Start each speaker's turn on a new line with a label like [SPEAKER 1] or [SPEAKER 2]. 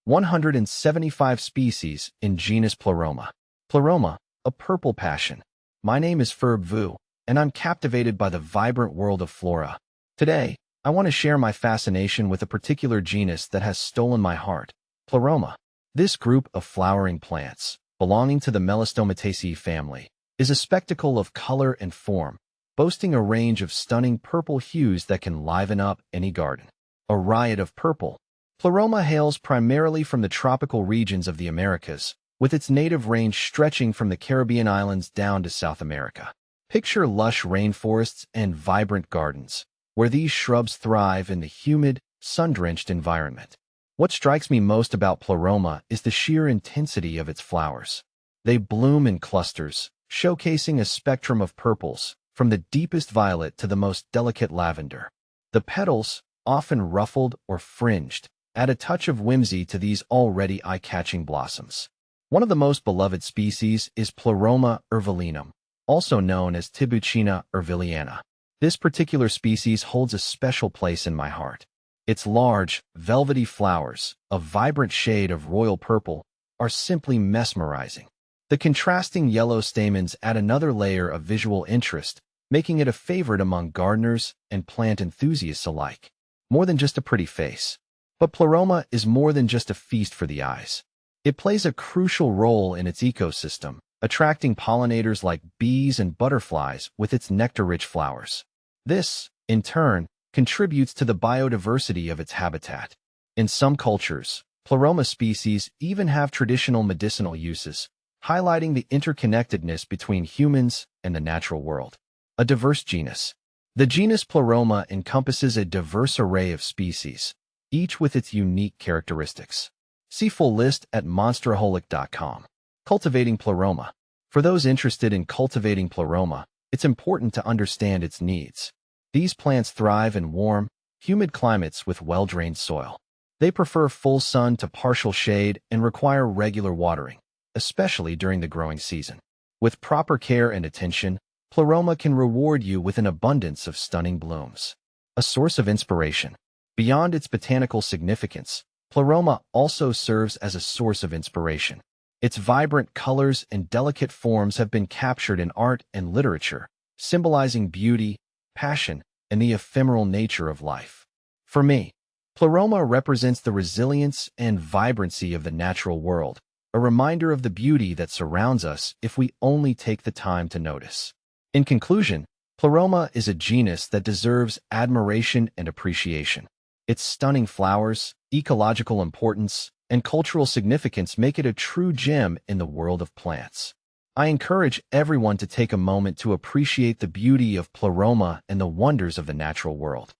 [SPEAKER 1] 175 species in genus Pleroma. Pleroma, a purple passion. My name is Ferb Vu, and I'm captivated by the vibrant world of flora. Today, I want to share my fascination with a particular genus that has stolen my heart, Pleroma. This group of flowering plants, belonging to the Melastomataceae family, is a spectacle of color and form, boasting a range of stunning purple hues that can liven up any garden. A riot of purple. Pleroma hails primarily from the tropical regions of the Americas, with its native range stretching from the Caribbean islands down to South America. Picture lush rainforests and vibrant gardens, where these shrubs thrive in the humid, sun-drenched environment. What strikes me most about Pleroma is the sheer intensity of its flowers. They bloom in clusters, showcasing a spectrum of purples, from the deepest violet to the most delicate lavender. The petals, often ruffled or fringed, add a touch of whimsy to these already eye-catching blossoms. One of the most beloved species is Pleroma ervelinum, also known as Tibucina erviliana. This particular species holds a special place in my heart. Its large, velvety flowers, a vibrant shade of royal purple, are simply mesmerizing. The contrasting yellow stamens add another layer of visual interest, making it a favorite among gardeners and plant enthusiasts alike. More than just a pretty face. But Pleroma is more than just a feast for the eyes. It plays a crucial role in its ecosystem, attracting pollinators like bees and butterflies with its nectar-rich flowers. This, in turn, contributes to the biodiversity of its habitat. In some cultures, Pleroma species even have traditional medicinal uses, highlighting the interconnectedness between humans and the natural world. A diverse genus. The genus Pleroma encompasses a diverse array of species, each with its unique characteristics. See full list at monsteraholic.com. Cultivating Pleroma. For those interested in cultivating Pleroma, it's important to understand its needs. These plants thrive in warm, humid climates with well-drained soil. They prefer full sun to partial shade and require regular watering, especially during the growing season. With proper care and attention, Pleroma can reward you with an abundance of stunning blooms. A source of inspiration. Beyond its botanical significance, Pleroma also serves as a source of inspiration. Its vibrant colors and delicate forms have been captured in art and literature, symbolizing beauty, passion, and the ephemeral nature of life. For me, Pleroma represents the resilience and vibrancy of the natural world, a reminder of the beauty that surrounds us if we only take the time to notice. In conclusion, Pleroma is a genus that deserves admiration and appreciation. Its stunning flowers, ecological importance, and cultural significance make it a true gem in the world of plants. I encourage everyone to take a moment to appreciate the beauty of Pleroma and the wonders of the natural world.